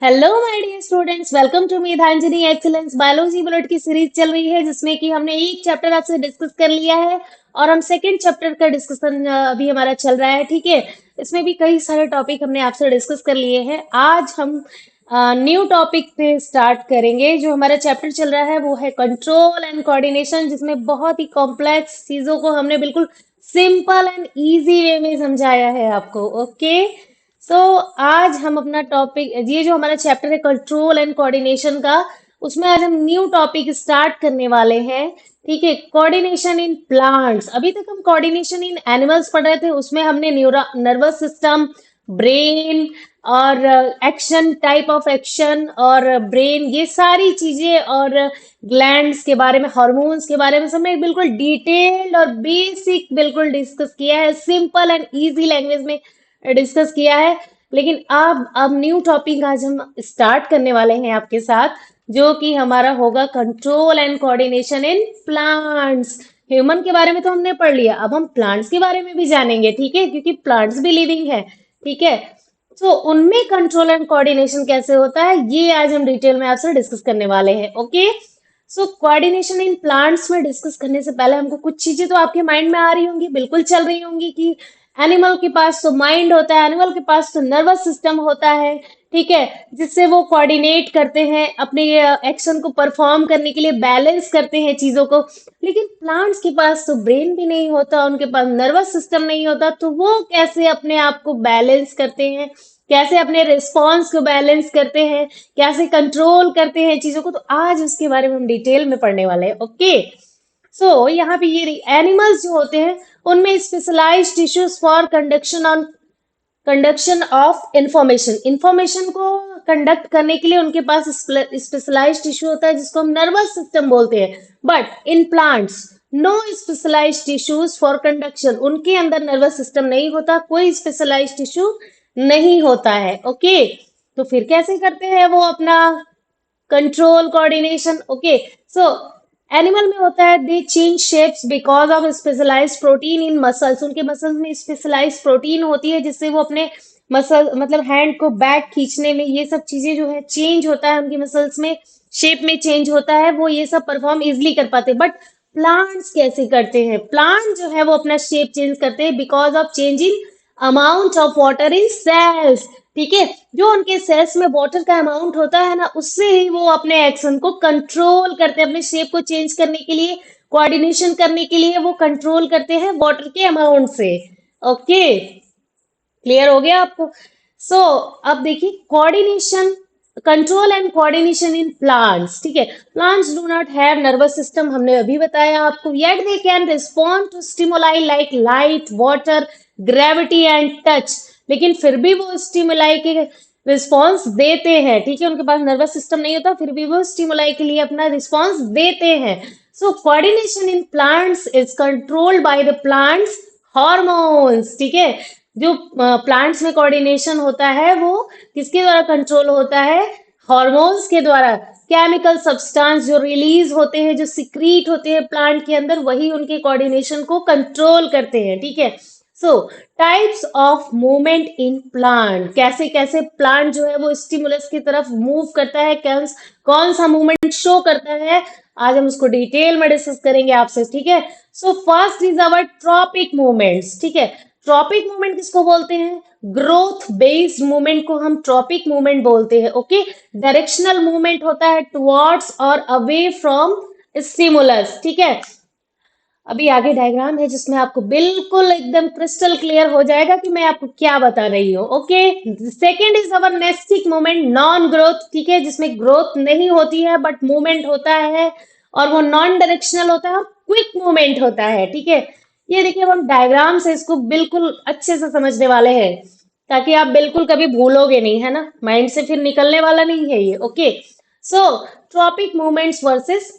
Hello my dear students, welcome to Medhanjali excellence biology bullet की series चल रही है जिसमें कि हमने एक चैप्टर आपसे डिस्कस कर लिया है और हम सेकंड चैप्टर का डिस्कशन अभी हमारा चल रहा है। ठीक है, इसमें भी कई सारे टॉपिक हमने आपसे डिस्कस कर लिए हैं। आज हम न्यू टॉपिक पे स्टार्ट करेंगे। जो हमारा चैप्टर चल रहा है वो है कंट्रोल एंड कोऑर्डिनेशन, जिसमें बहुत ही कॉम्प्लेक्स चीजों को हमने बिल्कुल सिंपल एंड इजी वे में समझाया है आपको। ओके, सो आज हम अपना टॉपिक, ये जो हमारा चैप्टर है कंट्रोल एंड कोऑर्डिनेशन का, उसमें आज हम न्यू टॉपिक स्टार्ट करने वाले हैं। ठीक है, कोऑर्डिनेशन इन प्लांट्स। अभी तक हम कोऑर्डिनेशन इन एनिमल्स पढ़ रहे थे, उसमें हमने नर्वस सिस्टम, ब्रेन और एक्शन, टाइप ऑफ एक्शन और ब्रेन, ये सारी चीजें और ग्लैंड्स के बारे में, हार्मोन्स के बारे में सब में बिल्कुल डिटेल्ड और बेसिक बिल्कुल डिस्कस किया है, सिंपल एंड इजी लैंग्वेज में डिस्कस किया है। लेकिन अब न्यू टॉपिक आज हम स्टार्ट करने वाले हैं आपके साथ, जो कि हमारा होगा control and coordination in plants. Human के बारे में तो हमने पढ़ लिया, अब हम प्लांट्स के बारे में भी जानेंगे। ठीक है, क्योंकि प्लांट्स भी लिविंग है। ठीक है, तो उनमें कंट्रोल एंड कोऑर्डिनेशन कैसे होता है, ये आज हम डिटेल में आपसे डिस्कस करने वाले हैं। Okay, so coordination in plants में डिस्कस करने से पहले हमको कुछ चीजें तो आपके माइंड में आ रही होंगी, बिल्कुल चल रही होंगी, कि एनिमल के पास तो माइंड होता है, एनिमल के पास तो नर्वस सिस्टम होता है। ठीक है, जिससे वो कोऑर्डिनेट करते हैं, अपने एक्शन को परफॉर्म करने के लिए बैलेंस करते हैं चीजों को। लेकिन प्लांट्स के पास तो ब्रेन भी नहीं होता, उनके पास नर्वस सिस्टम नहीं होता, तो वो कैसे अपने आप को बैलेंस करते हैं, कैसे अपने रिस्पॉन्स को बैलेंस करते हैं, कैसे कंट्रोल करते हैं चीजों को। तो आज उसके बारे में हम डिटेल में पढ़ने वाले हैं। ओके, सो यहाँ पे ये एनिमल्स जो होते हैं, उनमें specialised tissues for conduction of information, information को कंडक्ट करने के लिए उनके पास स्पेशलाइज्ड टिश्यू होता है, जिसको हम नर्वस सिस्टम बोलते हैं। But in plants no specialised tissues for conduction, उनके अंदर नर्वस सिस्टम नहीं होता, कोई स्पेशलाइज्ड टिश्यू नहीं होता है। ओके, तो फिर कैसे करते हैं वो अपना control coordination? Okay, so animal में होता है they change shapes because of specialised protein in muscles, उनके मसल्स में स्पेशलाइज्ड प्रोटीन होती है, जिससे वो अपने मसल, मतलब हैंड को बैक खींचने में, ये सब चीजें जो है चेंज होता है उनकी मसल्स में, शेप में चेंज होता है, वो ये सब परफॉर्म इजिली कर पाते हैं। बट प्लांट्स कैसे करते हैं? प्लांट जो है वो अपना शेप चेंज करते हैं because of change in amount of water in cells. ठीक है, जो उनके सेल्स में वाटर का अमाउंट होता है ना, उससे ही वो अपने एक्शन को कंट्रोल करते हैं, अपने शेप को चेंज करने के लिए, कोऑर्डिनेशन करने के लिए वो कंट्रोल करते हैं वाटर के अमाउंट से। ओके, क्लियर हो गया आपको? सो अब देखिए coordination, control and coordination in plants. ठीक है, plants do not have nervous system, हमने अभी बताया आपको, yet they can respond to stimuli like light, water, gravity and touch. लेकिन फिर भी वो स्टिमुलाई के रिस्पॉन्स देते हैं। ठीक है, उनके पास नर्वस सिस्टम नहीं होता, फिर भी वो स्टिमुलाई के लिए अपना रिस्पॉन्स देते हैं। So coordination in plants is controlled by the plants hormones. ठीक है, जो प्लांट्स में कोऑर्डिनेशन होता है वो किसके द्वारा कंट्रोल होता है? हॉर्मोन्स के द्वारा। केमिकल सब्सटेंस जो रिलीज होते हैं, जो सिक्रीट होते हैं प्लांट के अंदर, वही उनके कोऑर्डिनेशन को कंट्रोल करते हैं। ठीक है, सो types of movement in plant, कैसे कैसे प्लांट जो है वो स्टिमुलस की तरफ मूव करता है, कौन सा मूवमेंट शो करता है, आज हम उसको डिटेल में डिस्कस करेंगे आपसे। ठीक है, so first is our tropic movements. ठीक है, ट्रॉपिक मूवमेंट किसको बोलते हैं? ग्रोथ बेस्ड मूवमेंट को हम ट्रॉपिक मूवमेंट बोलते हैं। ओके, डायरेक्शनल मूवमेंट होता है टुवर्ड्स और अवे फ्रॉम स्टिमुलस। ठीक है, अभी आगे डायग्राम है जिसमें आपको बिल्कुल एकदम क्रिस्टल क्लियर हो जाएगा कि मैं आपको क्या बता रही हूँ। Okay, second is our nastic movement, non growth. ठीक है, जिसमें ग्रोथ नहीं होती है बट मूवमेंट होता है, और वो नॉन डायरेक्शनल होता है, क्विक मूवमेंट होता है। ठीक है, ये देखिए, अब हम डायग्राम से इसको बिल्कुल अच्छे से समझने वाले हैं, ताकि आप बिल्कुल कभी भूलोगे नहीं, है ना, माइंड से फिर निकलने वाला नहीं है ये। Okay, so tropic movements versus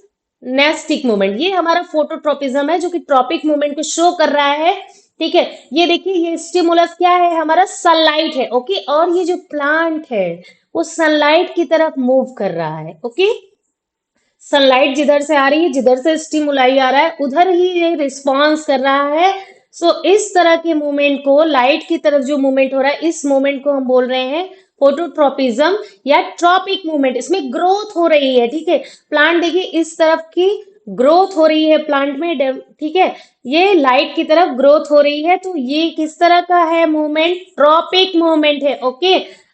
nastic movement, ये हमारा फोटोट्रोपिज्म है जो कि ट्रॉपिक मूवमेंट को शो कर रहा है। ठीक है, ये देखिए, ये स्टिमुलस क्या है? हमारा सनलाइट है। ओके, और ये जो प्लांट है वो सनलाइट की तरफ मूव कर रहा है। ओके, सनलाइट जिधर से आ रही है, जिधर से स्टिमुलाई आ रहा है, उधर ही ये रिस्पॉन्स कर रहा है। सो इस तरह के मूवमेंट को, लाइट की तरफ जो मूवमेंट हो रहा है, इस मूवमेंट को हम बोल रहे हैं फोटोट्रोपिज्म या ट्रॉपिक मूवमेंट। इसमें ग्रोथ हो रही है, ठीक है। प्लांट देखिए इस तरफ की ग्रोथ हो रही है प्लांट में, ठीक है। ये लाइट की तरफ ग्रोथ हो रही है, तो ये किस तरह का है मूवमेंट? ट्रॉपिक मूवमेंट है, ओके।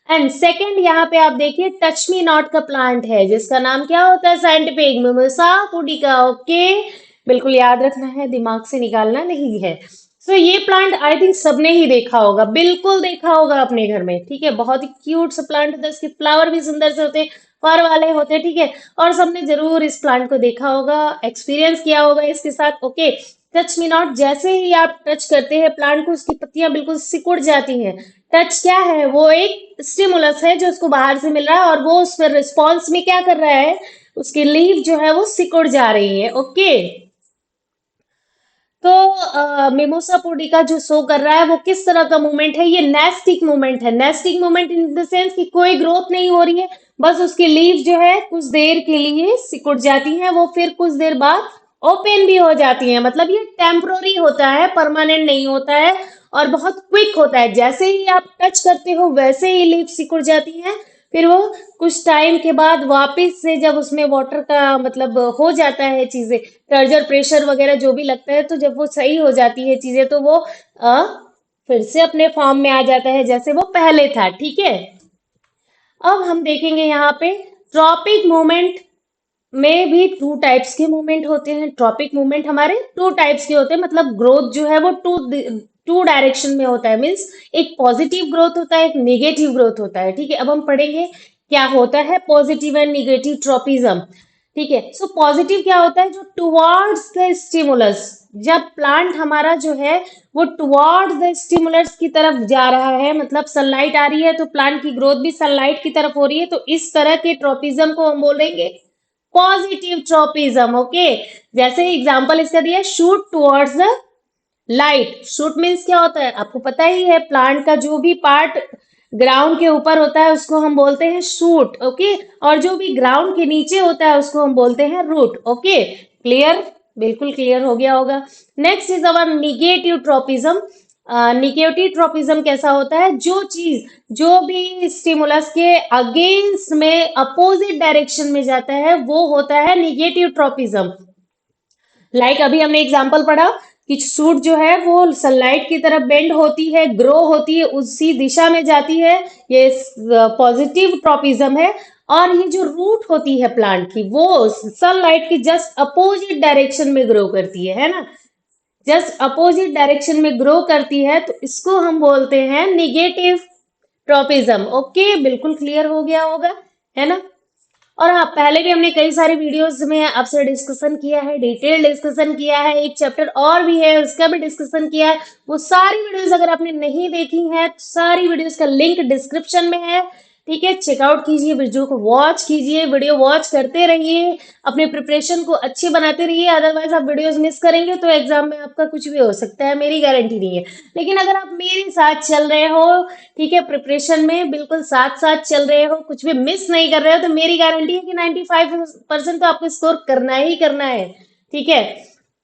एंड सेकेंड, यहाँ पे आप देखिए टच मी नॉट का प्लांट है, जिसका नाम क्या होता है साइंटिफिक? Mimosa pudica, okay. बिल्कुल याद रखना है, दिमाग से निकालना नहीं है। सो ये प्लांट आई थिंक सबने ही देखा होगा, बिल्कुल देखा होगा अपने घर में, ठीक है। बहुत ही क्यूट सा प्लांट होता है, इसके फ्लावर भी सुंदर से होते हैं, फर वाले होते हैं, ठीक है। और सबने जरूर इस प्लांट को देखा होगा, एक्सपीरियंस किया होगा इसके साथ, ओके। टच मी नॉट, जैसे ही आप टच करते हैं प्लांट को, उसकी पत्तियां बिल्कुल सिकुड़ जाती हैं। टच क्या है? वो एक स्टिमुलस है जो उसको बाहर से मिल रहा है, और वो उस पर रिस्पॉन्स में क्या कर रहा है? उसकी लीफ जो है वो सिकुड़ जा रही है, ओके। तो मिमोसा पुडिका जो शो कर रहा है वो किस तरह का मूवमेंट है? ये नेस्टिक मूवमेंट है। Nastic movement in the sense कि कोई ग्रोथ नहीं हो रही है, बस उसकी लीफ जो है कुछ देर के लिए सिकुड़ जाती है, वो फिर कुछ देर बाद ओपन भी हो जाती है। मतलब ये टेम्पररी होता है, परमानेंट नहीं होता है, और बहुत क्विक होता है। जैसे ही आप टच करते हो वैसे ही लीफ सिकुड़ जाती है, फिर वो कुछ टाइम के बाद वापस से जब उसमें वाटर का मतलब हो जाता है चीजें, टर्जर प्रेशर वगैरह जो भी लगता है, तो जब वो सही हो जाती है चीजें, तो वो फिर से अपने फॉर्म में आ जाता है जैसे वो पहले था, ठीक है। अब हम देखेंगे यहाँ पे ट्रॉपिक मूवमेंट में भी टू टाइप्स के मूवमेंट होते हैं। ट्रॉपिक मूवमेंट हमारे टू टाइप्स के होते हैं, मतलब ग्रोथ जो है वो टू डायरेक्शन में होता है। मीन्स एक पॉजिटिव ग्रोथ होता है, एक निगेटिव ग्रोथ होता है, ठीक है। अब हम पढ़ेंगे क्या होता है पॉजिटिव एंड निगेटिव ट्रॉपिज्म, ठीक है। सो पॉजिटिव क्या होता है? जो टुवार्ड्स द स्टिमुलस, जब प्लांट हमारा जो है वो टुवार्ड्स द स्टिमुलस की तरफ जा रहा है, मतलब सनलाइट आ रही है तो प्लांट की ग्रोथ भी सनलाइट की तरफ हो रही है, तो इस तरह के ट्रॉपिज्म को हम बोलेंगे पॉजिटिव ट्रोपिज्म, ओके। जैसे एग्जांपल इसका दिया, shoot towards the light. Shoot means क्या होता है? आपको पता ही है, प्लांट का जो भी पार्ट ग्राउंड के ऊपर होता है उसको हम बोलते हैं शूट, ओके। और जो भी ग्राउंड के नीचे होता है उसको हम बोलते हैं रूट, ओके। क्लियर? बिल्कुल क्लियर हो गया होगा। Next is our negative tropism. Negative tropism कैसा होता है? जो चीज, जो भी स्टिमुलस के अगेंस्ट में, अपोजिट डायरेक्शन में जाता है, वो होता है निगेटिव ट्रोपिज्म। लाइक अभी हमने एग्जांपल पढ़ा कि सूट जो है वो सनलाइट की तरफ बेंड होती है, ग्रो होती है, उसी दिशा में जाती है, ये पॉजिटिव ट्रोपिज्म है। और ये जो रूट होती है प्लांट की, वो सनलाइट की जस्ट अपोजिट डायरेक्शन में ग्रो करती है ना, जस्ट अपोजिट डायरेक्शन में ग्रो करती है, तो इसको हम बोलते हैं निगेटिव ट्रोपिज्म, ओके। बिल्कुल क्लियर हो गया होगा, है ना। और हाँ, पहले भी हमने कई सारे वीडियोस में आपसे डिस्कशन किया है, डिटेल डिस्कशन किया है, एक चैप्टर और भी है उसका भी डिस्कशन किया है। वो सारी वीडियोस अगर आपने नहीं देखी है तो सारी वीडियोस का लिंक डिस्क्रिप्शन में है, ठीक है। चेकआउट कीजिए, वीडियो को वॉच कीजिए, वीडियो वॉच करते रहिए, अपने प्रिपरेशन को अच्छे बनाते रहिए। अदरवाइज आप वीडियोस मिस करेंगे तो एग्जाम में आपका कुछ भी हो सकता है, मेरी गारंटी नहीं है। लेकिन अगर आप मेरे साथ चल रहे हो, ठीक है, प्रिपरेशन में बिल्कुल साथ साथ चल रहे हो, कुछ भी मिस नहीं कर रहे हो, तो मेरी गारंटी है कि 95% तो आपको स्कोर करना ही करना है, ठीक है।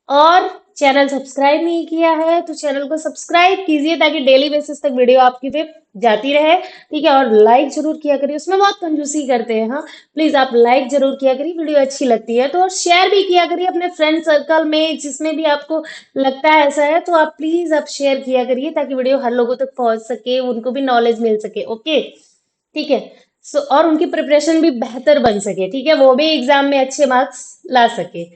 और चैनल सब्सक्राइब नहीं किया है तो चैनल को सब्सक्राइब कीजिए, ताकि डेली बेसिस तक वीडियो आपकी पे जाती रहे, ठीक है। और लाइक जरूर किया करिए, उसमें बहुत कंजूसी करते हैं, हाँ। प्लीज आप लाइक जरूर किया करिए, वीडियो अच्छी लगती है तो। और शेयर भी किया करिए अपने फ्रेंड सर्कल में, जिसमें भी आपको लगता है ऐसा है, तो आप प्लीज आप शेयर किया करिए, ताकि वीडियो हर लोगों तक पहुंच सके, उनको भी नॉलेज मिल सके, ओके, ठीक है। सो और उनकी प्रिपरेशन भी बेहतर बन सके, ठीक है, वो भी एग्जाम में अच्छे मार्क्स ला सके।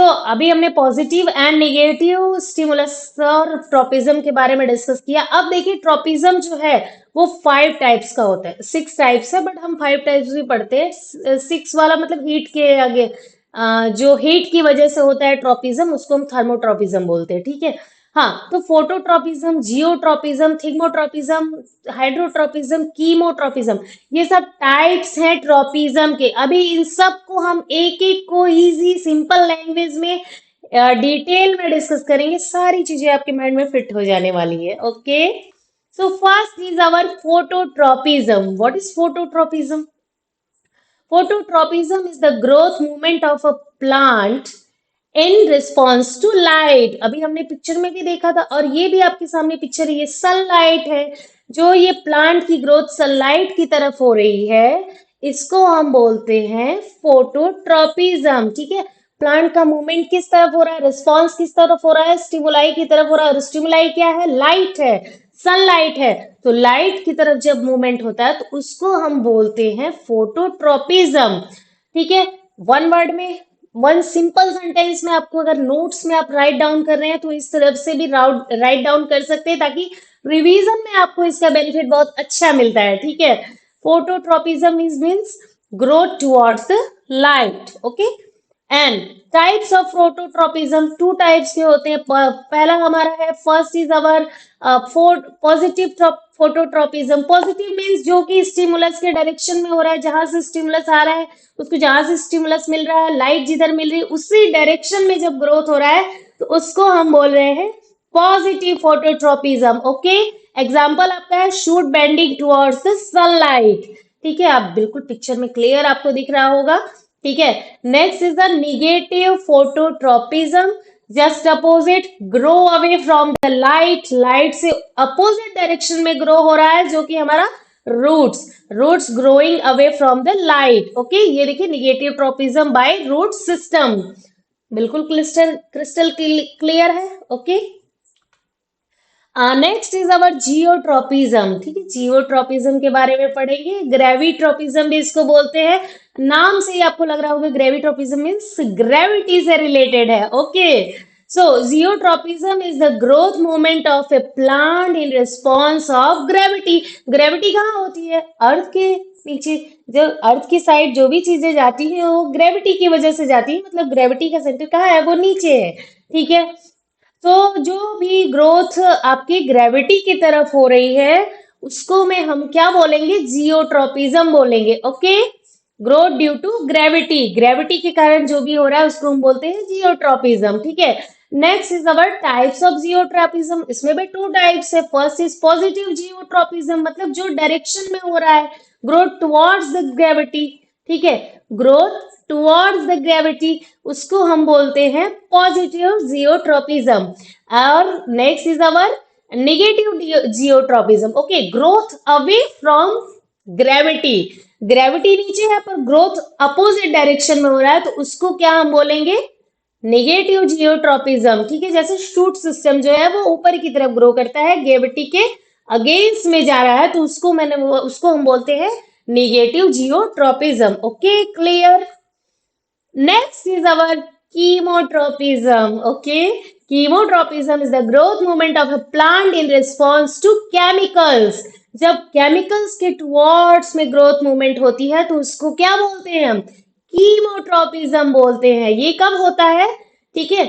अभी हमने पॉजिटिव एंड नेगेटिव स्टिमुलस और ट्रोपिज्म के बारे में डिस्कस किया। अब देखिए ट्रोपिज्म जो है वो 5 टाइप्स का होता है, 6 टाइप्स है, बट हम 5 टाइप्स भी पढ़ते हैं। 6 वाला मतलब हीट के आगे, जो हीट की वजह से होता है ट्रोपिज्म, उसको हम थर्मोट्रोपिज्म बोलते हैं, ठीक है। हाँ, तो phototropism, geotropism, thigmotropism, hydrotropism, chemotropism, ये सब टाइप्स हैं ट्रोपिज्म के। अभी इन सब को हम एक एक को इजी सिंपल लैंग्वेज में डिटेल में डिस्कस करेंगे, सारी चीजें आपके माइंड में फिट हो जाने वाली है, okay. So first is our phototropism. What is phototropism? Phototropism is the growth movement of a plant in response to light. अभी हमने पिक्चर में भी देखा था और ये भी आपके सामने पिक्चर है, ये सनलाइट है। जो ये प्लांट की ग्रोथ सनलाइट की तरफ हो रही है, इसको हम बोलते हैं फोटोट्रॉपिज्म। ठीक है, प्लांट का मूवमेंट किस तरफ हो रहा है, रिस्पॉन्स किस तरफ हो रहा है, स्टिमुलाई की तरफ हो रहा है। और स्टिमुलाई क्या है, लाइट है, सनलाइट है। तो लाइट की तरफ जब मूवमेंट होता है तो उसको हम बोलते हैं फोटोट्रॉपिज्म। ठीक है, वन वर्ड में, वन सिंपल सेंटेंस में आपको अगर नोट्स में आप राइट डाउन कर रहे हैं तो इस तरफ से भी राइट डाउन कर सकते हैं, ताकि रिवीजन में आपको इसका बेनिफिट बहुत अच्छा मिलता है। ठीक है, phototropism means growth towards the light. Okay, and types of phototropism, two types के होते हैं। पहला हमारा है, first is our positive phototropism. Positive means जो कि स्टिमुलस के डायरेक्शन में हो रहा है, जहां से स्टिमुलस आ रहा है उसको, जहां से स्टिमुलस मिल रहा है, लाइट जिधर मिल रही है उसी डायरेक्शन में जब ग्रोथ हो रहा है तो उसको हम बोल रहे हैं पॉजिटिव फोटोट्रॉपिज्म। ओके, एग्जाम्पल आपका है shoot bending towards the sunlight. ठीक है, आप बिल्कुल पिक्चर में क्लियर आपको दिख रहा होगा। ठीक है, next is the negative phototropism. Just opposite, grow away from the light, light से अपोजिट डायरेक्शन में ग्रो हो रहा है, जो कि हमारा roots growing away from the light. Okay, ये देखिए negative tropism by root system, बिल्कुल क्रिस्टल क्रिस्टल क्लियर है। Okay, next is our geotropism. ठीक है, जियोट्रोपिज्म के बारे में पढ़ेंगे। ग्रेविट्रोपिज्म भी इसको बोलते हैं। नाम से ही आपको लग रहा होगा ग्रेविट्रोपिज्म मीन्स ग्रेविटी से रिलेटेड है। Okay, so geotropism is the growth movement of A plant in response of gravity. Gravity कहाँ होती है, अर्थ के नीचे। जो अर्थ की साइड जो भी चीजें जाती हैं वो ग्रेविटी की वजह से जाती है, मतलब ग्रेविटी का सेंटर कहाँ है, वो नीचे है। ठीक है, तो जो भी ग्रोथ आपकी ग्रेविटी की तरफ हो रही है उसको में हम क्या बोलेंगे, जियोट्रोपिज्म बोलेंगे। Okay, growth due to gravity, gravity के कारण जो भी हो रहा है उसको हम बोलते हैं जियोट्रोपिज्म। ठीक है, next is our types of geotropism. इसमें भी टू टाइप्स है। फर्स्ट इज पॉजिटिव जियोट्रोपिज्म, मतलब जो डायरेक्शन में हो रहा है, ग्रोथ टुवर्ड्स द ग्रेविटी। ठीक है, ग्रोथ टुवर्ड्स द ग्रेविटी, उसको हम बोलते हैं पॉजिटिव जियोट्रोपिज्म। और next is our negative geotropism. Okay, growth away from gravity, gravity नीचे है पर ग्रोथ अपोजिट डायरेक्शन में हो रहा है तो उसको क्या हम बोलेंगे, नेगेटिव जियोट्रोपिज्म। ठीक है, जैसे शूट सिस्टम जो है वो ऊपर की तरफ ग्रो करता है, ग्रेविटी के अगेंस्ट में जा रहा है तो उसको हम बोलते हैं negative geotropism. Okay, clear. Next is our chemotropism. Okay, chemotropism is the growth movement of a plant in response to chemicals. जब केमिकल्स के टुवर्ड्स में ग्रोथ मूवमेंट होती है तो उसको क्या बोलते हैं हम, कीमोट्रोपिज्म बोलते हैं। ये कब होता है, ठीक है,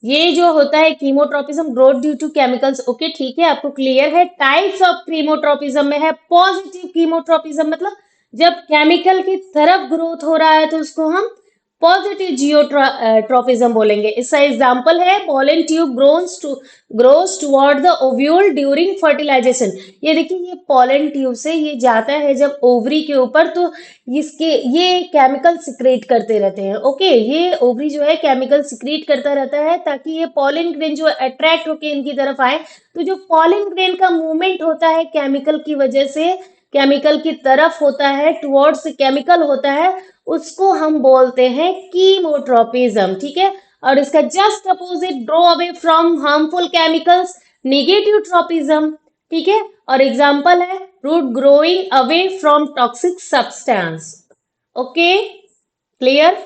ये जो होता है chemotropism, growth due to chemicals. Okay, ठीक है, आपको क्लियर है। टाइप्स ऑफ कीमोट्रोपिज्म में है पॉजिटिव कीमोट्रोपिज्म, मतलब जब केमिकल की तरफ ग्रोथ हो रहा है तो उसको हम पॉजिटिव जियोट्रोपिज्म बोलेंगे। इसका एग्जांपल है pollen tube grows toward the ovule during fertilisation. ये देखिए, ये पोलन ट्यूब से ये जाता है जब ओवरी के ऊपर, तो ये केमिकल सिक्रेट करते रहते हैं। ओके, ये ओवरी जो है केमिकल सिक्रेट करता रहता है ताकि ये पोलन ग्रेन जो अट्रैक्ट होके इनकी तरफ आए। तो जो पोलन ग्रेन का मूवमेंट होता है केमिकल की वजह से, केमिकल की तरफ होता है, टुवर्ड्स केमिकल होता है, उसको हम बोलते हैं कीमोट्रोपिज्म। ठीक है, और इसका just opposite, grow away from harmful chemicals, negative tropism. ठीक है, और एग्जांपल है root growing away from toxic substance. Okay, clear.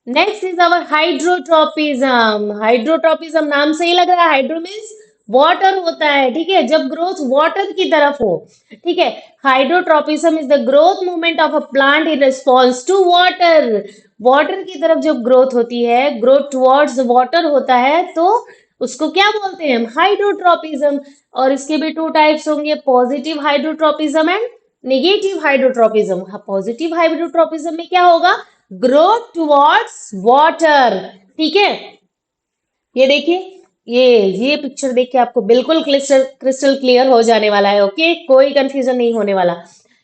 Next is our hydrotropism. Hydrotropism नाम से ही लग रहा है, हाइड्रो मीन्स वाटर होता है। ठीक है, जब ग्रोथ वाटर की तरफ हो। ठीक है, hydrotropism is the growth movement of a plant in response to water. Water की तरफ जब ग्रोथ होती है, ग्रोथ टुवर्ड्स वाटर होता है, तो उसको क्या बोलते हैं हम, हाइड्रोट्रोपिज्म। और इसके भी टू टाइप्स होंगे, positive hydrotropism and negative hydrotropism. Positive hydrotropism में क्या होगा, ग्रोथ टुवर्ड्स वाटर। ठीक है, ये देखिए, ये पिक्चर देख के आपको बिल्कुल क्रिस्टल क्लियर हो जाने वाला है। ओके, कोई कंफ्यूजन नहीं होने वाला।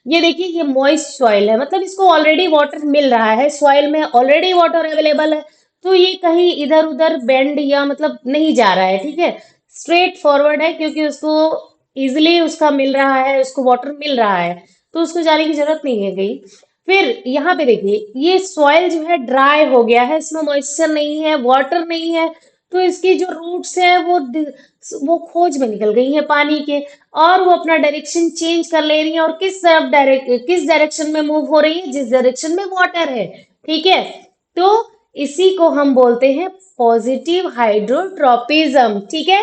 ये देखिए, ये मॉइस्ट सॉइल है, मतलब इसको ऑलरेडी वाटर मिल रहा है, सॉइल में ऑलरेडी वाटर अवेलेबल है, तो ये कहीं इधर उधर बेंड या मतलब नहीं जा रहा है, ठीक है, स्ट्रेट फॉरवर्ड है, क्योंकि उसको इजिली उसका मिल रहा है, उसको वाटर मिल रहा है, तो उसको जाने की जरूरत नहीं है कहीं। फिर यहाँ पे देखिए, ये सॉइल जो है ड्राई हो गया है, इसमें मॉइस्चर नहीं है, वाटर नहीं है, तो इसकी जो रूट्स है वो खोज में निकल गई है पानी के, और वो अपना डायरेक्शन चेंज कर ले रही है, और किस डायरेक्शन में मूव हो रही है, जिस डायरेक्शन में वाटर है, ठीक है। तो इसी को हम बोलते हैं पॉजिटिव हाइड्रोट्रोपिज्म, ठीक है।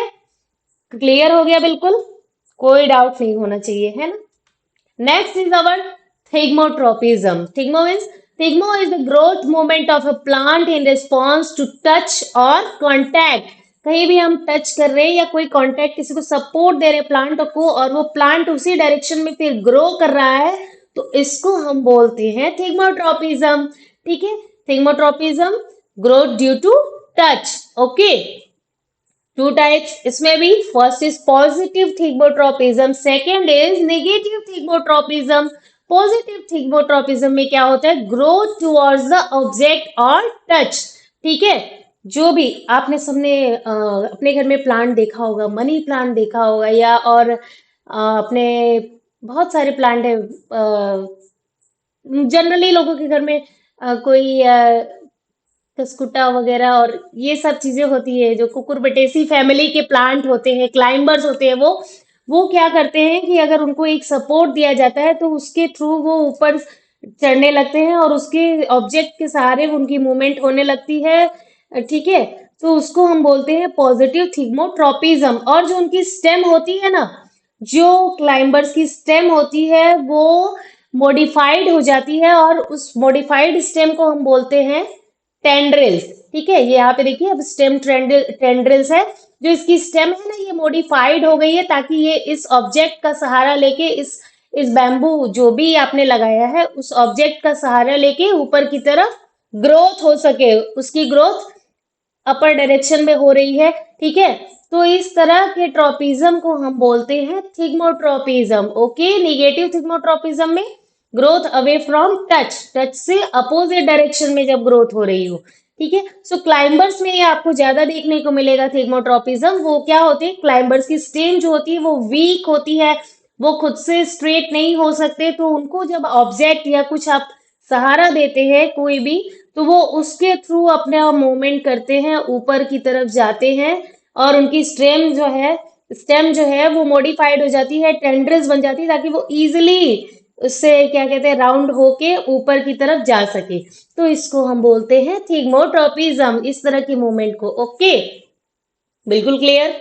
क्लियर हो गया बिल्कुल, कोई डाउट नहीं होना चाहिए, है ना। Next is our thigmotropism. Thigmo is the growth movement of a plant in response to touch or contact. कहीं भी हम टच कर रहे हैं या कोई कांटेक्ट, किसी को सपोर्ट दे रहे हैं प्लांट को, और वो प्लांट उसी डायरेक्शन में फिर ग्रो कर रहा है, तो इसको हम बोलते हैं थिग्मोट्रोपिज्म, ठीक है। Thigmotropism, growth due to touch, okay. Two types इसमें भी, first is positive thigmotropism, second is negative thigmotropism. Positive thigmotropism में क्या होता है, ग्रोथ टुवर्ड्स द ऑब्जेक्ट और टच, ठीक है। जो भी आपने सबने अपने घर में प्लांट देखा होगा, मनी प्लांट देखा होगा, या और अपने बहुत सारे प्लांट है, जनरली लोगों के घर में कोई कस्कुटा वगैरह और ये सब चीजें होती है, जो कुकुरबिटेसी फैमिली के प्लांट होते हैं, क्लाइंबर्स होते हैं, वो क्या करते हैं कि अगर उनको एक सपोर्ट दिया जाता है, तो उसके थ्रू वो ऊपर चढ़ने लगते हैं, और उसके ऑब्जेक्ट के सहारे उनकी मूवमेंट होने लगती है, ठीक है। तो उसको हम बोलते हैं पॉजिटिव थिग्मोट्रोपिज्म। और जो उनकी स्टेम होती है ना, जो क्लाइंबर्स की स्टेम होती है, वो मॉडिफाइड हो जाती है, और उस मॉडिफाइड स्टेम को हम बोलते हैं टेंड्रिल्स, ठीक है। ये यहाँ पे देखिए, अब स्टेम टेंड्रिल्स है, जो इसकी स्टेम है ना, ये मॉडिफाइड हो गई है, ताकि ये इस ऑब्जेक्ट का सहारा लेके, इस बैम्बू जो भी आपने लगाया है, उस ऑब्जेक्ट का सहारा लेके ऊपर की तरफ ग्रोथ हो सके, उसकी ग्रोथ अपर डायरेक्शन में हो रही है, ठीक है। तो इस तरह के ट्रोपिज्म को हम बोलते हैं थिग्मोट्रोपिज्म, ओके। निगेटिव थिग्मोट्रोपिज्म में growth away from touch, touch से अपोजिट डायरेक्शन में जब ग्रोथ हो रही हो, ठीक है। सो क्लाइंबर्स में ये आपको ज्यादा देखने को मिलेगा थिग्मोट्रोपिज्म। वो क्या होते हैं, क्लाइंबर्स की स्टेम जो होती है वो वीक होती है, वो खुद से स्ट्रेट नहीं हो सकते, तो उनको जब ऑब्जेक्ट या कुछ आप सहारा देते हैं कोई भी, तो वो उसके थ्रू अपना मूवमेंट करते हैं, ऊपर की तरफ जाते हैं, और उनकी स्टेम जो है वो मॉडिफाइड हो जाती है, टेंड्रिल्स बन जाती है, ताकि वो इजिली उससे क्या कहते हैं राउंड होके ऊपर की तरफ जा सके। तो इसको हम बोलते हैं थिग्मोट्रोपिज्म, इस तरह की मूवमेंट को, ओके। बिल्कुल क्लियर।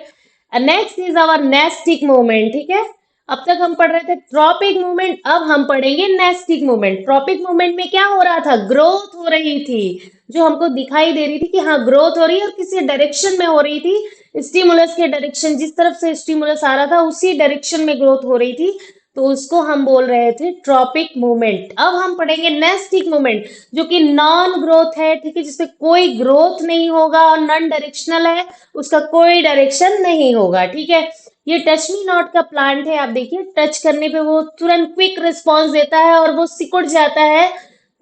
Next is our nastic movement, ठीक है। अब तक हम पढ़ रहे थे ट्रॉपिक मूवमेंट, अब हम पढ़ेंगे नेस्टिक मूवमेंट। ट्रॉपिक मूवमेंट में क्या हो रहा था, ग्रोथ हो रही थी, जो हमको दिखाई दे रही थी कि हाँ ग्रोथ हो रही है, और किसी डायरेक्शन में हो रही थी, स्टिमुलस के डायरेक्शन, जिस तरफ से स्टिमुलस आ रहा था उसी डायरेक्शन में ग्रोथ हो रही थी, तो उसको हम बोल रहे थे ट्रॉपिक मूवमेंट। अब हम पढ़ेंगे नेस्टिक मूवमेंट, जो कि नॉन ग्रोथ है, ठीक है, जिसमें कोई ग्रोथ नहीं होगा, और नॉन डायरेक्शनल है, उसका कोई डायरेक्शन नहीं होगा, ठीक है। ये टच मी नॉट का प्लांट है, आप देखिए टच करने पे वो तुरंत क्विक रिस्पॉन्स देता है, और वो सिकुड़ जाता है।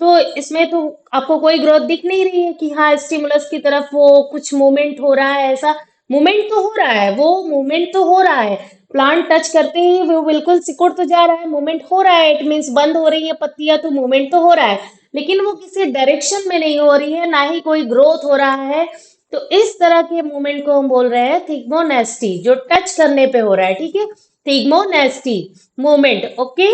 तो इसमें तो आपको कोई ग्रोथ दिख नहीं रही है कि हाँ स्टिमुलस की तरफ वो कुछ मूवमेंट हो रहा है, ऐसा मूवमेंट तो हो रहा है, वो मूवमेंट तो हो रहा है, प्लांट टच करते ही वो बिल्कुल सिकुड़ तो जा रहा है, मूवमेंट हो रहा है, इट मीन्स बंद हो रही है पत्तियां, तो मूवमेंट तो हो रहा है, लेकिन वो किसी डायरेक्शन में नहीं हो रही है, ना ही कोई ग्रोथ हो रहा है। तो इस तरह के मूवमेंट को हम बोल रहे हैं थिग्मोनेस्टी, जो टच करने पे हो रहा है, ठीक है, थिग्मोनेस्टी मूवमेंट, ओके।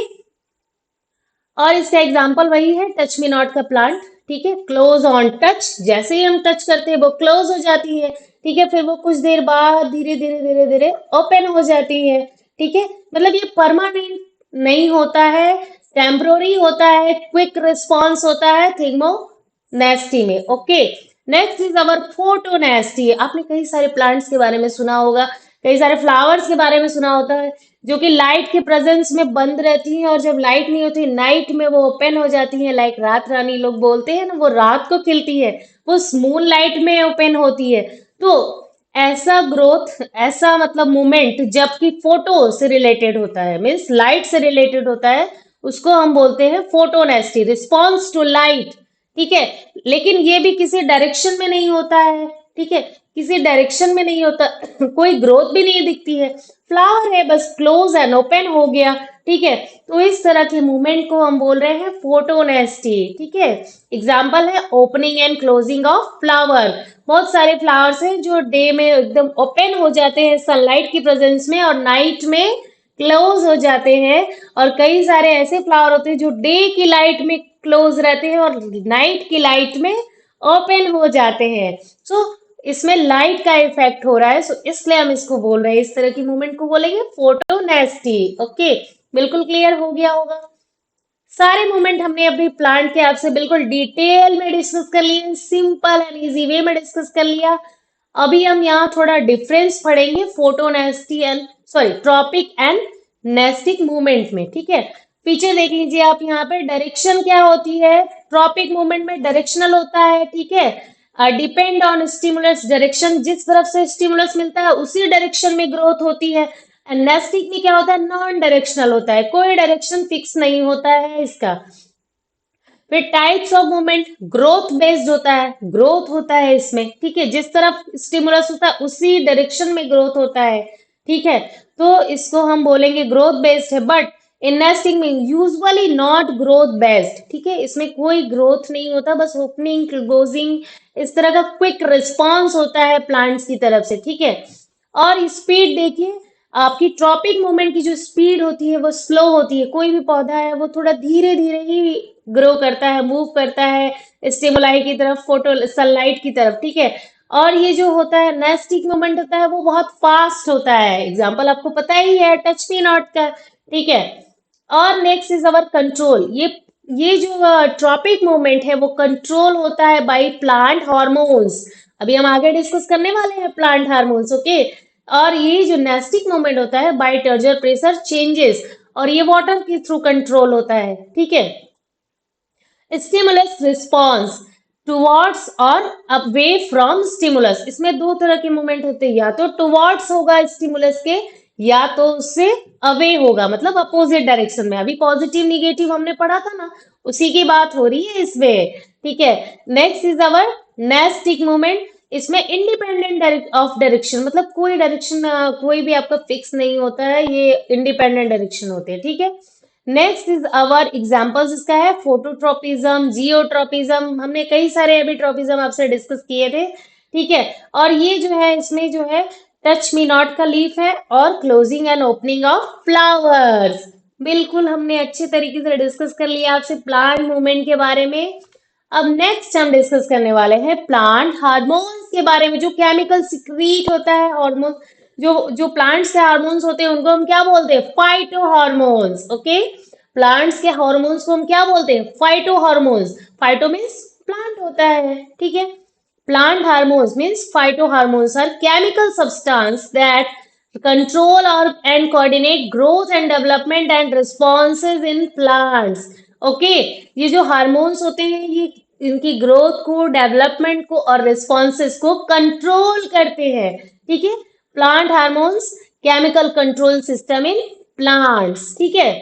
और इसका एग्जाम्पल वही है टच मी नॉट का प्लांट, ठीक है। क्लोज ऑन टच, जैसे ही हम टच करते हैं वो क्लोज हो जाती है, ठीक है, फिर वो कुछ देर बाद धीरे धीरे धीरे धीरे ओपन हो जाती है, ठीक है। मतलब ये परमानेंट नहीं होता है, टेम्पररी होता है, क्विक रिस्पॉन्स होता है थिग्मोनेस्टी में, ओके। नेक्स्ट इज अवर फोटोनेस्टी। आपने कई सारे प्लांट्स के बारे में सुना होगा, कई सारे फ्लावर्स के बारे में सुना होता है, जो कि लाइट के प्रेजेंस में बंद रहती हैं, और जब लाइट नहीं होती नाइट में वो ओपन हो जाती हैं, लाइक रात रानी लोग बोलते हैं ना, वो रात को खिलती है, वो मून लाइट में ओपन होती है। तो ऐसा ग्रोथ, ऐसा मतलब मूवमेंट जबकि फोटो से रिलेटेड होता है, मीन्स लाइट से रिलेटेड होता है, उसको हम बोलते हैं फोटोनेस्टी, रिस्पॉन्स टू लाइट, ठीक है। लेकिन ये भी किसी डायरेक्शन में नहीं होता है, ठीक है, किसी डायरेक्शन में नहीं होता कोई ग्रोथ भी नहीं दिखती है, फ्लावर है बस, क्लोज एंड ओपन हो गया, ठीक है। तो इस तरह के मूवमेंट को हम बोल रहे हैं फोटोनेस्टी, ठीक है। एग्जाम्पल है opening and closing of flower. बहुत सारे फ्लावर्स हैं जो डे में एकदम ओपन हो जाते हैं सनलाइट की प्रेजेंस में, और नाइट में क्लोज हो जाते हैं। और कई सारे ऐसे फ्लावर होते हैं जो डे की लाइट में क्लोज रहते हैं और नाइट की लाइट में ओपन हो जाते हैं। सो इसमें लाइट का इफेक्ट हो रहा है, सो इसलिए हम इसको बोल रहे हैं, इस तरह की मूवमेंट को बोलेंगे फोटोनेस्टी। ओके, बिल्कुल क्लियर हो गया होगा। सारे मूवमेंट हमने अभी प्लांट के आपसे बिल्कुल डिटेल में डिस्कस कर लिए, सिंपल एंड इजी वे में डिस्कस कर लिया। अभी हम यहाँ थोड़ा डिफरेंस पढ़ेंगे photonasty and sorry tropic and nastic movement में, ठीक है। पीछे देख लीजिए आप, यहाँ पे डायरेक्शन क्या होती है, ट्रॉपिक मूवमेंट में डायरेक्शनल होता है, ठीक है। डिपेंड ऑन स्टिमुलस, डायरेक्शन जिस तरफ से स्टिमुलस मिलता है उसी डायरेक्शन में ग्रोथ होती है। एंड नेस्टिक में क्या होता है, नॉन डायरेक्शनल होता है, कोई डायरेक्शन फिक्स नहीं होता है इसका। फिर types of movement, growth based होता है, ग्रोथ होता है इसमें, ठीक है, जिस तरफ स्टिमुलस होता है उसी डायरेक्शन में ग्रोथ होता है, ठीक है। तो इसको हम बोलेंगे ग्रोथ बेस्ड है। बट इन नेस्टिंग में यूजुअली नॉट ग्रोथ बेस्ड, ठीक है, इसमें कोई ग्रोथ नहीं होता, बस ओपनिंग क्लोजिंग इस तरह का क्विक रिस्पॉन्स होता है प्लांट्स की तरफ से, ठीक है। और स्पीड देखिए, आपकी ट्रॉपिक मूवमेंट की जो स्पीड होती है वो स्लो होती है, कोई भी पौधा है वो थोड़ा धीरे धीरे ही ग्रो करता है, मूव करता है स्टिमुलाई की तरफ, फोटो सनलाइट की तरफ, ठीक है। और ये जो होता है नेस्टिक मूवमेंट होता है वो बहुत फास्ट होता है, एग्जाम्पल आपको पता ही है टच मी नॉट का, ठीक है। और नेक्स्ट इज अवर कंट्रोल, ये जो ट्रॉपिक मूवमेंट है वो कंट्रोल होता है बाय प्लांट हार्मोन्स। अभी हम आगे डिस्कस करने वाले हैं प्लांट हार्मोन्स, ओके। और ये जो नेस्टिक मूवमेंट होता है बाय टर्जर प्रेशर चेंजेस, और ये वाटर के थ्रू कंट्रोल होता है, ठीक है। स्टिमुलस रिस्पॉन्स टुवर्ड्स और अवे फ्रॉम स्टिमुलस, इसमें दो तरह के मूवमेंट होते हैं, या तो टुवर्ड्स होगा स्टिमुलस के, या तो उससे अवे होगा, मतलब अपोजिट डायरेक्शन में। अभी पॉजिटिव निगेटिव हमने पढ़ा था ना, उसी की बात हो रही है इसमें, ठीक है। Next is our nastic movement, इसमें इंडिपेंडेंट ऑफ डायरेक्शन, मतलब कोई डायरेक्शन कोई भी आपका फिक्स नहीं होता है, ये इंडिपेंडेंट डायरेक्शन होते हैं, ठीक है। नेक्स्ट इज अवर एग्जांपल्स, इसका है फोटोट्रोपिज्म, जियोट्रोपिज्म, हमने कई सारे अभी ट्रोपिज्म आपसे डिस्कस किए थे, ठीक है। और ये जो है इसमें जो है टच मी नॉट का लीफ है, और closing and opening of flowers. बिल्कुल हमने अच्छे तरीके से डिस्कस कर लिया आपसे प्लांट मूवमेंट के बारे में। अब नेक्स्ट हम डिस्कस करने वाले हैं प्लांट हार्मोन्स के बारे में, जो केमिकल सिक्रीट होता है हार्मोन, जो जो प्लांट्स के हार्मोन्स होते हैं उनको हम क्या बोलते हैं, फाइटो हार्मोन्स, ओके। प्लांट्स के हार्मोन्स को हम क्या बोलते हैं, phyto hormones. Phyto means plant होता है, ठीक है। Plant hormones means phyto hormones are chemical substance that control or and coordinate growth and development and responses in plants, okay. ये जो हार्मोन्स होते हैं ये इनकी ग्रोथ को, डेवलपमेंट को और रिस्पॉन्सेस को कंट्रोल करते हैं, ठीक है। Plant hormones chemical control system in plants, ठीक है।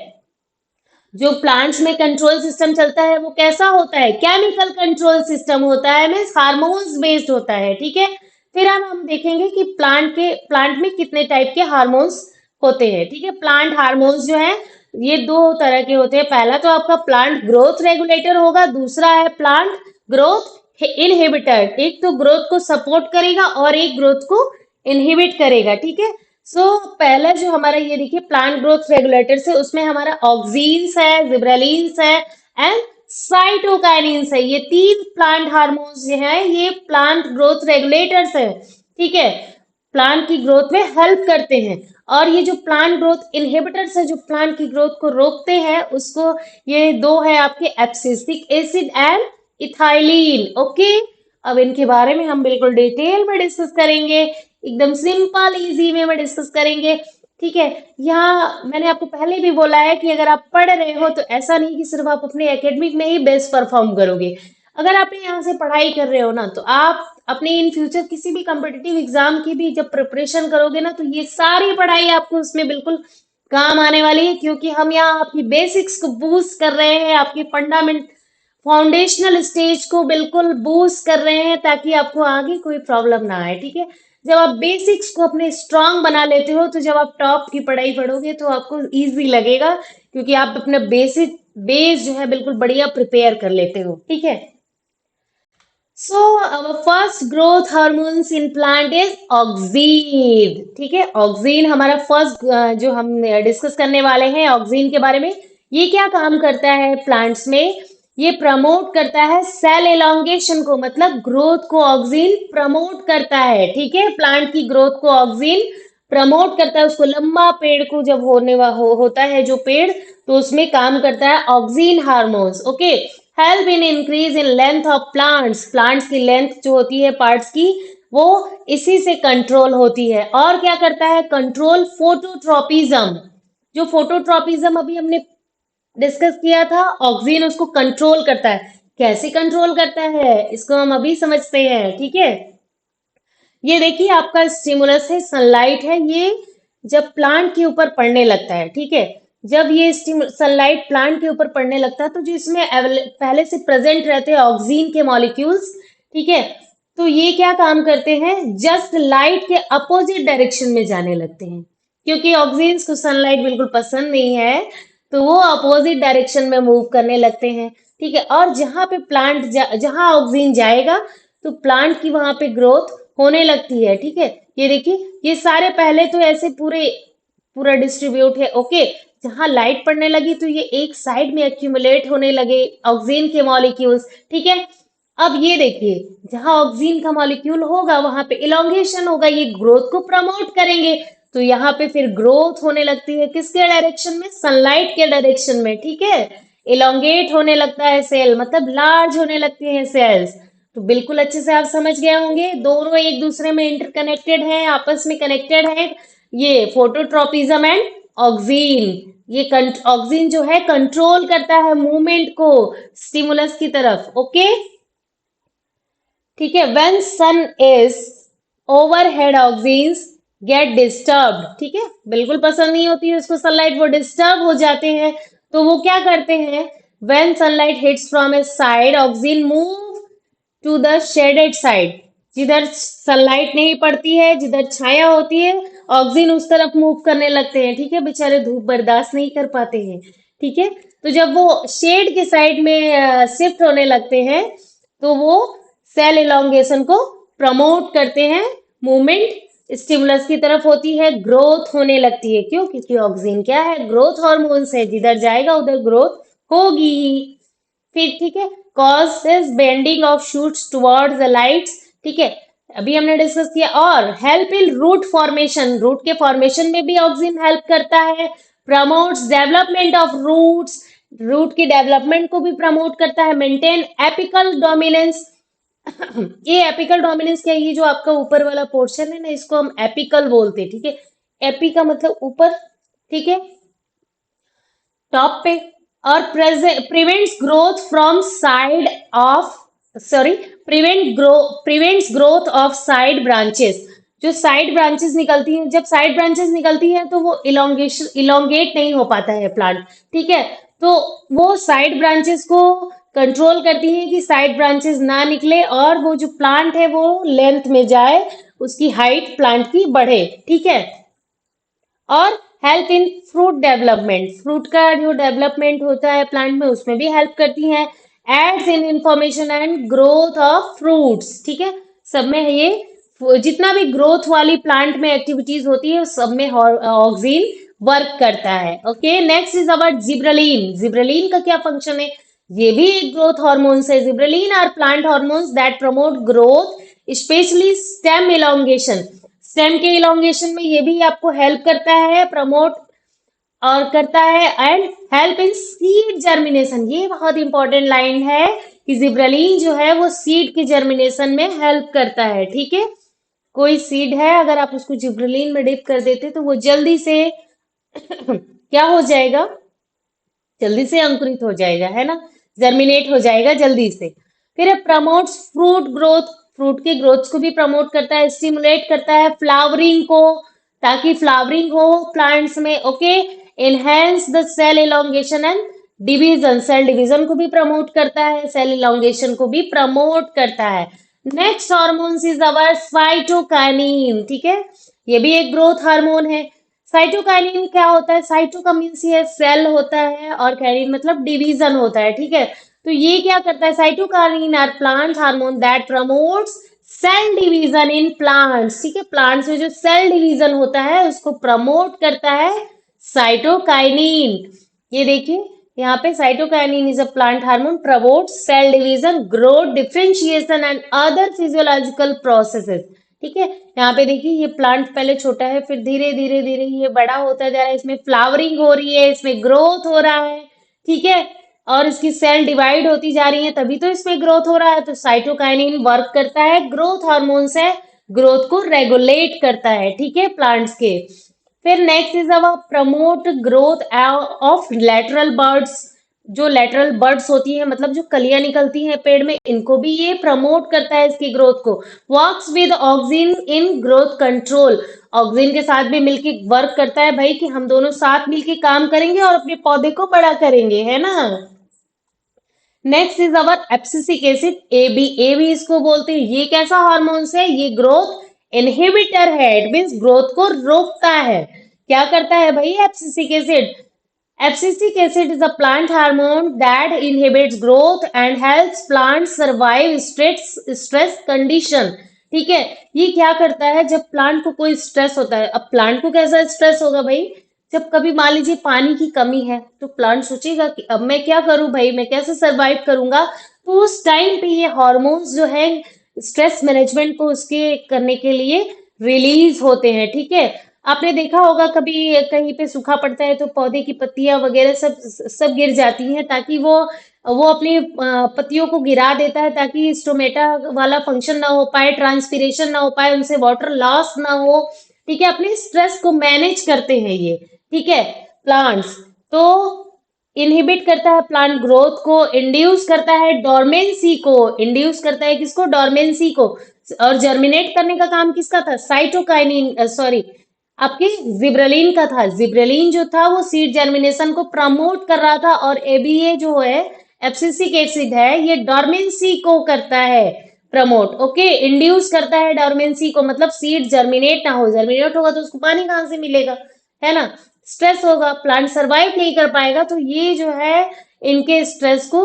जो प्लांट्स में कंट्रोल सिस्टम चलता है वो कैसा होता है, केमिकल कंट्रोल सिस्टम होता है, मीन्स हार्मोन्स बेस्ड होता है, ठीक है। फिर हम देखेंगे कि प्लांट में कितने टाइप के हार्मोन्स होते हैं, ठीक है। प्लांट हार्मोन्स जो है ये दो तरह के होते हैं, पहला तो आपका प्लांट ग्रोथ रेगुलेटर होगा, दूसरा है प्लांट ग्रोथ इनहिबिटर। एक तो ग्रोथ को सपोर्ट करेगा और एक ग्रोथ को इनहिबिट करेगा, ठीक है। सो पहला जो हमारा ये देखिए प्लांट ग्रोथ रेगुलेटर्स है, उसमें हमारा ऑक्सीन्स है, जिब्रेलिन्स है एंड साइटोकाइनिन्स है। ये तीन प्लांट हार्मोन्स जो है ये प्लांट ग्रोथ रेगुलेटर्स है, ठीक है, प्लांट की ग्रोथ में हेल्प करते हैं। और ये जो प्लांट ग्रोथ इनहिबिटर्स है, जो प्लांट की ग्रोथ को रोकते हैं, उसको ये दो है आपके abscisic acid and ethylene, okay. अब इनके बारे में हम बिल्कुल डिटेल में डिस्कस करेंगे, एकदम सिंपल इजी वे में डिस्कस करेंगे, ठीक है। यहाँ मैंने आपको पहले भी बोला है कि अगर आप पढ़ रहे हो तो ऐसा नहीं कि सिर्फ आप अपने एकेडमिक में ही बेस्ट परफॉर्म करोगे। अगर आप यहाँ से पढ़ाई कर रहे हो ना, तो आप अपने इन फ्यूचर किसी भी कॉम्पिटिटिव एग्जाम की भी जब प्रिपरेशन करोगे ना, तो ये सारी पढ़ाई आपको उसमें बिल्कुल काम आने वाली है, क्योंकि हम यहाँ आपकी बेसिक्स को बूस्ट कर रहे हैं, आपकी फाउंडेशनल स्टेज को बिल्कुल बूस्ट कर रहे हैं ताकि आपको आगे कोई प्रॉब्लम ना आए, ठीक है। जब आप बेसिक्स को अपने स्ट्रांग बना लेते हो तो जब आप टॉप की पढ़ाई पढ़ोगे तो आपको इजी लगेगा, क्योंकि आप अपना बेसिक बेस जो है बिल्कुल बढ़िया प्रिपेयर कर लेते हो, ठीक है। सो our first growth hormones in plant is oxygen, ठीक है। ऑक्सीन हमारा फर्स्ट जो हम डिस्कस करने वाले हैं ऑक्सीन के बारे में। ये क्या काम करता है प्लांट्स में? ये प्रमोट करता है सेल एलोंगेशन को, मतलब ग्रोथ को ऑक्सीन प्रमोट करता है, ठीक है। प्लांट की ग्रोथ को ऑक्सीन प्रमोट करता है, उसको लंबा पेड़ को जब होता है जो पेड़, तो उसमें काम करता है oxygen hormones, okay. Help in increase in length of plants, plants की लेंथ जो होती है पार्ट्स की, वो इसी से कंट्रोल होती है। और क्या करता है? कंट्रोल फोटोट्रोपिज्म, जो फोटोट्रोपिज्म अभी हमने डिस्कस किया था, ऑक्सीन उसको कंट्रोल करता है। कैसे कंट्रोल करता है इसको हम अभी समझते हैं, ठीक है। ये देखिए आपका स्टिमुलस है, सनलाइट है, ये जब प्लांट के ऊपर पड़ने लगता है, ठीक है। जब ये सनलाइट प्लांट के ऊपर पड़ने लगता है तो जो इसमें पहले से प्रेजेंट रहते हैं ऑक्सीन के मॉलिक्यूल्स, ठीक है, तो ये क्या काम करते हैं? जस्ट लाइट के अपोजिट डायरेक्शन में जाने लगते हैं, क्योंकि ऑक्सीन को सनलाइट बिल्कुल पसंद नहीं है, तो वो अपोजिट डायरेक्शन में मूव करने लगते हैं, ठीक है। और जहां पे जहां ऑक्सीन जाएगा तो प्लांट की वहां पे ग्रोथ होने लगती है, ठीक है। ये देखिए ये सारे पहले तो ऐसे पूरे पूरा डिस्ट्रीब्यूट है, ओके। जहां लाइट पड़ने लगी तो ये एक साइड में एक्यूमुलेट होने लगे ऑक्सीन के मॉलिक्यूल्स, ठीक है। अब ये देखिए जहां ऑक्सीन का मॉलिक्यूल होगा वहां पे इलोंगेशन होगा, ये ग्रोथ को प्रमोट करेंगे, तो यहाँ पे फिर ग्रोथ होने लगती है किसके डायरेक्शन में? सनलाइट के डायरेक्शन में, ठीक है। इलोंगेट होने लगता है सेल, मतलब लार्ज होने लगते हैं सेल्स। तो बिल्कुल अच्छे से आप समझ गए होंगे, दोनों एक दूसरे में इंटरकनेक्टेड हैं, आपस में कनेक्टेड हैं, ये फोटोट्रोपिज्म एंड ऑक्सीन। ये ऑक्सीन जो है कंट्रोल करता है मूवमेंट को स्टिमुलस की तरफ, ओके, ठीक है। When sun is overhead auxins get disturbed, ठीक है, बिल्कुल पसंद नहीं होती है उसको सनलाइट, वो डिस्टर्ब हो जाते हैं, तो वो क्या करते हैं? When sunlight hits from a side auxin move to the shaded side, जिधर सनलाइट नहीं पड़ती है, जिधर छाया होती है, ऑक्सीन उस तरफ मूव करने लगते हैं, ठीक है। बेचारे धूप बर्दाश्त नहीं कर पाते हैं, ठीक है। तो जब वो शेड के साइड में शिफ्ट होने लगते हैं तो वो सेल इलोंगेशन को प्रमोट करते हैं, मूवमेंट स्टिमुलस की तरफ होती है, ग्रोथ होने लगती है। क्यों? क्योंकि ऑक्सीन क्या है? ग्रोथ हार्मोन्स है, जिधर जाएगा उधर ग्रोथ होगी। फिर ठीक है, causes bending of shoots towards the lights, ठीक है, अभी हमने डिस्कस किया। और help in root formation, root के फॉर्मेशन में भी ऑक्सीन हेल्प करता है। Promotes development of roots, root की डेवलपमेंट को भी प्रमोट करता है। मेंटेन एपिकल डोमिनेंस, ये एपिकल डोमिनेंस क्या है? ये जो आपका ऊपर वाला पोर्शन है ना, इसको हम एपिकल बोलते हैं, ठीक है। एपी का मतलब ऊपर, ठीक है, टॉप पे। और prevents growth from side of, sorry, prevents growth of side branches, जो साइड ब्रांचेस निकलती हैं, जब साइड ब्रांचेस निकलती हैं तो वो इलोंगेट नहीं हो पाता है प्लांट, ठीक है। तो वो साइड ब्रांचेस को कंट्रोल करती हैं कि साइड ब्रांचेस ना निकले और वो जो प्लांट है वो लेंथ में जाए, उसकी हाइट प्लांट की बढ़े, ठीक है। और help in fruit development, fruit का जो डेवलपमेंट होता है प्लांट में उसमें भी हेल्प करती हैं। Aids in information and growth of fruits, ठीक है, सब में है ये, जितना भी ग्रोथ वाली प्लांट में एक्टिविटीज होती है सब में ऑक्सीन वर्क करता है, okay. Next is about gibberellin. Gibberellin का क्या फंक्शन है? ये भी एक ग्रोथ हार्मोन्स है। Gibberellin are plant hormones that promote growth, specially stem elongation, stem के इलोंगेशन में ये भी आपको हेल्प करता है, प्रमोट और करता है। And help in seed germination, ये बहुत इंपॉर्टेंट लाइन है कि जिब्रेलिन जो है वो सीड के जर्मिनेशन में हेल्प करता है, ठीक है। कोई सीड है अगर आप उसको जिब्रेलिन में डिप कर देते तो वो जल्दी से क्या हो जाएगा? जल्दी से अंकुरित हो जाएगा, है ना, जर्मिनेट हो जाएगा जल्दी से। फिर प्रमोट्स फ्रूट ग्रोथ, फ्रूट के ग्रोथ को भी प्रमोट करता है, स्टिमुलेट करता है फ्लावरिंग को, ताकि फ्लावरिंग हो प्लांट्स में, okay. Enhance the cell elongation and division, cell division को भी प्रमोट करता है, सेल इलॉन्गेशन को भी प्रमोट करता है। Next hormones is our cytokinin, ठीक है, ये भी एक ग्रोथ हार्मोन है। साइटोकाइनिन क्या होता है? साइटो का मीन्स ये सेल होता है और काइनिन मतलब डिवीजन होता है, ठीक है। तो ये क्या करता है? Cytokinin are plant hormone that promotes cell division in plants, ठीक है, प्लांट्स में जो सेल डिवीजन होता है उसको प्रमोट करता है साइटोकाइनिन। ये देखिए यहाँ पे cytokinin is a plant hormone promotes cell division, growth, differentiation and other physiological processes, ठीक है। यहाँ पे देखिए ये प्लांट पहले छोटा है, फिर धीरे धीरे धीरे ये बड़ा होता जा रहा है, इसमें फ्लावरिंग हो रही है, इसमें ग्रोथ हो रहा है, ठीक है, और इसकी सेल डिवाइड होती जा रही है, तभी तो इसमें ग्रोथ हो रहा है। तो साइटोकाइनिन वर्क करता है, ग्रोथ हार्मोन्स है, ग्रोथ को रेगुलेट करता है, ठीक है, प्लांट्स के। फिर next is our promote growth of lateral birds, जो लेटरल बर्ड्स होती है मतलब जो कलियां निकलती हैं पेड़ में, इनको भी ये प्रमोट करता है इसकी ग्रोथ को। Works with auxin in growth control, auxin के साथ भी मिलके वर्क करता है भाई, कि हम दोनों साथ मिलके काम करेंगे और अपने पौधे को बड़ा करेंगे, है ना। Next is our abscisic acid, A B इसको बोलते हैं। ये कैसा हार्मोन्स है? ये ग्रोथ इनहिबिटर है, इट मीन्स ग्रोथ को रोकता है। क्या करता है भाई abscisic acid? Abscisic acid is a plant hormone that inhibits growth and helps plants survive stress condition, ठीक है। ये क्या करता है? जब प्लांट को कोई स्ट्रेस होता है, अब प्लांट को कैसा स्ट्रेस होगा भाई? जब कभी मान लीजिए पानी की कमी है तो प्लांट सोचेगा कि अब मैं क्या करूं भाई, मैं कैसे सरवाइव करूंगा। तो उस टाइम पे ये हॉर्मोन्स जो है स्ट्रेस मैनेजमेंट को उसके करने के लिए रिलीज होते हैं, ठीक है। आपने देखा होगा कभी कहीं पे सूखा पड़ता है तो पौधे की पत्तियां वगैरह सब सब गिर जाती हैं, ताकि वो अपनी पत्तियों को गिरा देता है ताकि स्टोमेटा वाला फंक्शन ना हो पाए, ट्रांसपीरेशन ना हो पाए, उनसे वाटर लॉस ना हो, ठीक है। अपने स्ट्रेस को मैनेज करते हैं ये, ठीक है, प्लांट्स। तो इनहिबिट करता है प्लांट ग्रोथ को, इंड्यूस करता है डोरमेंसी को, इंड्यूस करता है किसको? डोरमेंसी को। और जर्मिनेट करने का काम किसका था? साइटोकाइनिन, सॉरी, आपके जिब्रेलिन का था। जिब्रेलिन जो था वो सीड जर्मिनेशन को प्रमोट कर रहा था, और एबीए जो है एब्सिसिक एसिड है, ये डोरमेंसी को करता है प्रमोट, ओके, इंड्यूस करता है डोरमेंसी को, मतलब सीड जर्मिनेट ना हो, जर्मिनेट होगा तो उसको पानी कहाँ से मिलेगा, है ना, स्ट्रेस होगा, प्लांट सरवाइव नहीं कर पाएगा। तो ये जो है इनके स्ट्रेस को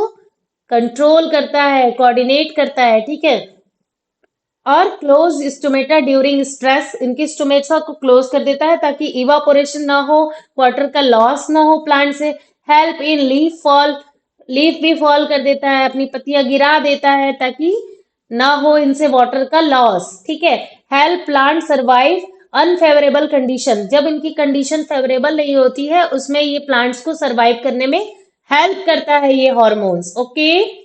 कंट्रोल करता है, कोऑर्डिनेट करता है, ठीक है। और क्लोज स्टोमेटा ड्यूरिंग स्ट्रेस, इनके स्टोमेटा को क्लोज कर देता है ताकि इवापोरेशन ना हो, वाटर का लॉस ना हो प्लांट से। Help in leaf fall, leaf भी फॉल कर देता है, अपनी पत्तियां गिरा देता है ताकि ना हो इनसे वाटर का लॉस, ठीक है। Help plant survive unfavourable condition, जब इनकी कंडीशन फेवरेबल नहीं होती है उसमें ये प्लांट्स को सरवाइव करने में हेल्प करता है ये hormones, okay.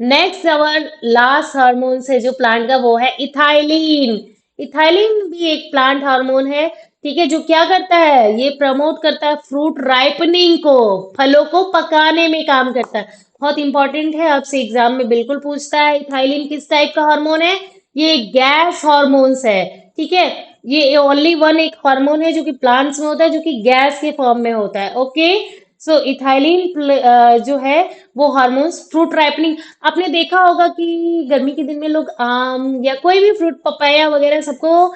Next our last hormone है जो प्लांट का, वो है इथाइलिन। इथाइलिन भी एक प्लांट हार्मोन है, ठीक है, जो क्या करता है? ये प्रमोट करता है फ्रूट राइपनिंग को, फलों को पकाने में काम करता है। बहुत इंपॉर्टेंट है, आपसे एग्जाम में बिल्कुल पूछता है इथाइलिन किस टाइप का हार्मोन है। ये गैस हार्मोन्स है, ठीक है। ये ओनली वन एक हार्मोन है जो कि प्लांट्स में होता है, जो कि गैस के फॉर्म में होता है, ओके। सो इथाइलिन जो है वो हार्मोन्स फ्रूट राइपनिंग, आपने देखा होगा कि गर्मी के दिन में लोग आम या कोई भी फ्रूट, पपाया वगैरह, सबको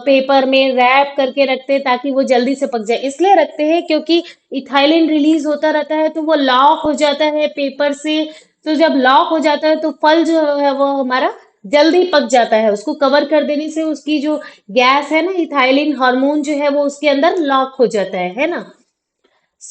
पेपर में रैप करके रखते हैं ताकि वो जल्दी से पक जाए। इसलिए रखते हैं क्योंकि इथाइलिन रिलीज होता रहता है तो वो लॉक हो जाता है पेपर से। तो जब लॉक हो जाता है तो फल जो है वो हमारा जल्दी पक जाता है, उसको कवर कर देने से उसकी जो गैस है ना, इथाइलिन हार्मोन जो है वो उसके अंदर लॉक हो जाता है ना।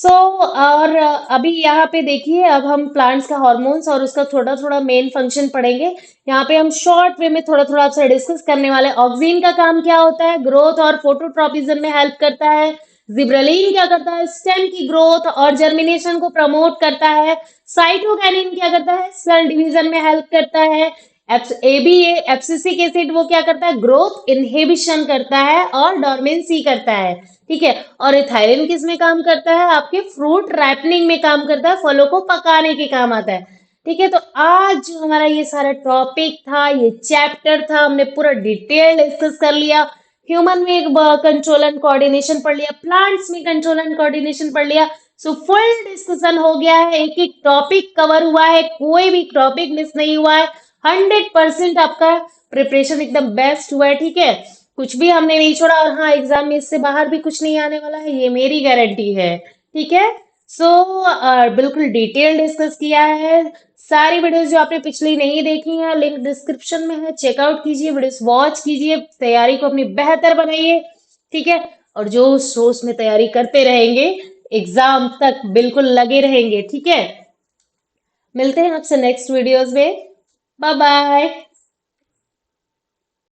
और अभी यहाँ पे देखिए, अब हम प्लांट्स का हार्मोन्स और उसका थोड़ा थोड़ा मेन फंक्शन पढ़ेंगे। यहाँ पे हम शॉर्ट वे में थोड़ा थोड़ा आपसे डिस्कस करने वाले हैं। ऑक्सिन का काम क्या होता है? ग्रोथ और फोटोट्रॉपिज्म में हेल्प करता है। जिब्रेलिन क्या करता है? स्टेम की ग्रोथ और जर्मिनेशन को प्रमोट करता है। साइटोकाइनिन क्या करता है? सेल डिवीजन में हेल्प करता है। एबीए एब्सिसिक एसिड वो क्या करता है? ग्रोथ इनहिबिशन करता है और डोरमेंसी करता है, ठीक है। और इथाइलिन किस में काम करता है? आपके फ्रूट रैपनिंग में काम करता है, फलों को पकाने के काम आता है, ठीक है। तो आज जो हमारा ये सारा टॉपिक था, ये चैप्टर था, हमने पूरा डिटेल डिस्कस कर लिया। ह्यूमन में कंट्रोल एंड कोऑर्डिनेशन पढ़ लिया, प्लांट्स में कंट्रोल एंड कोऑर्डिनेशन पढ़ लिया, सो फुल डिस्कशन हो गया है, एक एक टॉपिक कवर हुआ है, कोई भी टॉपिक मिस नहीं हुआ है। 100% आपका प्रिपरेशन एकदम बेस्ट हुआ है, ठीक है। कुछ भी हमने नहीं छोड़ा, और हाँ एग्जाम में इससे बाहर भी कुछ नहीं आने वाला है, ये मेरी गारंटी है, ठीक है। सो बिल्कुल डिटेल डिस्कस किया है। सारी वीडियोस जो आपने पिछली नहीं देखी हैं, लिंक डिस्क्रिप्शन में है, चेकआउट कीजिए, वीडियोस वॉच कीजिए, तैयारी को अपनी बेहतर बनाइए, ठीक है। और जो सोच में तैयारी करते रहेंगे, एग्जाम तक बिल्कुल लगे रहेंगे, ठीक है। मिलते हैं आपसे नेक्स्ट वीडियोस में। Bye bye.